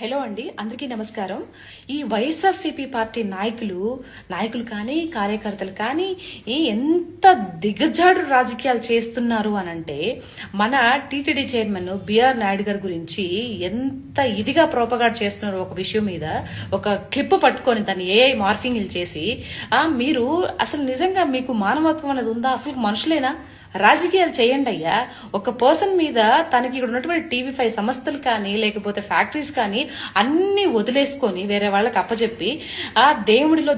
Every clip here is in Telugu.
హలో అండి, అందరికీ నమస్కారం. ఈ వైఎస్ఆర్సీపీ పార్టీ నాయకులు కానీ కార్యకర్తలు కానీ ఎంత దిగజాడు రాజకీయాలు చేస్తున్నారు అనంటే, మన టీటీడీ చైర్మన్ బిఆర్ నాయుడు గారి గురించి ఎంత ఇదిగా ప్రోపగాడ్ చేస్తున్నారు ఒక విషయం మీద ఒక క్లిప్ పట్టుకొని దాన్ని ఏఐ మార్ఫింగ్లు చేసి, మీరు అసలు నిజంగా మీకు మానవత్వం అనేది ఉందా? అసలు మనుషులేనా? రాజకీయాలు చేయండి అయ్యా. ఒక పర్సన్ మీద తనకి ఇక్కడ ఉన్నటువంటి టీవీ5 సంస్థలు కానీ లేకపోతే ఫ్యాక్టరీస్ కానీ అన్ని వదిలేసుకొని వేరే వాళ్ళకి అప్పచెప్పి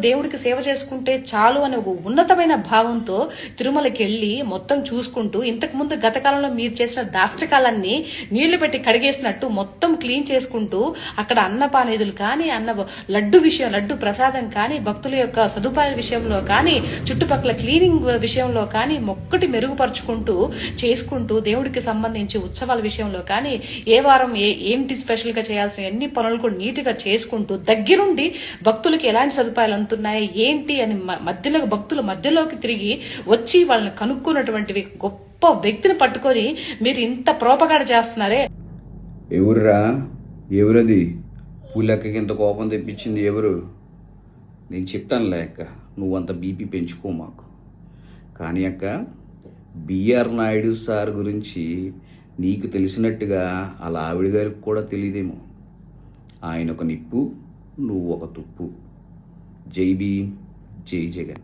దేవుడికి సేవ చేసుకుంటే చాలు అనే ఒక ఉన్నతమైన భావంతో తిరుమలకి వెళ్ళి మొత్తం చూసుకుంటూ, ఇంతకు ముందు గత కాలంలో మీరు చేసిన దాష్టకాలన్నీ నీళ్లు పెట్టి కడిగేసినట్టు మొత్తం క్లీన్ చేసుకుంటూ, అక్కడ అన్నపానేదులు కానీ లడ్డు ప్రసాదం కానీ భక్తుల యొక్క సదుపాయాల విషయంలో కానీ చుట్టుపక్కల క్లీనింగ్ విషయంలో కానీ మొక్కటి మెరుగుపరుచుకుంటూ చేసుకుంటూ, దేవుడికి సంబంధించి ఉత్సవాల విషయంలో కానీ ఏ వారం ఏంటి స్పెషల్ గా చేయాల్సిన ఎన్ని పనులు కూడా నీట్ గా చేసుకుంటూ, దగ్గరుండి భక్తులకి ఎలాంటి సదుపాయాలు అందుతున్నాయి ఏంటి అని భక్తుల మధ్యలోకి తిరిగి వచ్చి వాళ్ళని కనుక్కున్నటువంటి గొప్ప వ్యక్తిని పట్టుకొని మీరు ఇంత ప్రోపగాడ చేస్తున్నారే. ఎవరది పూలెక్కకి ఇంత కోపం తెప్పించింది ఎవరు? నేను చెప్తాను లేక నువ్వంత బీపీ పెంచుకో మాకు. కానీ అక్క, బిఆర్ నాయుడు సార్ గురించి నీకు తెలిసినట్టుగా అలా ఆవిడ గారికి కూడా తెలియదేమో. ఆయన ఒక నిప్పు, నువ్వు ఒక తుప్పు. జై భీమ్, జై జగన్.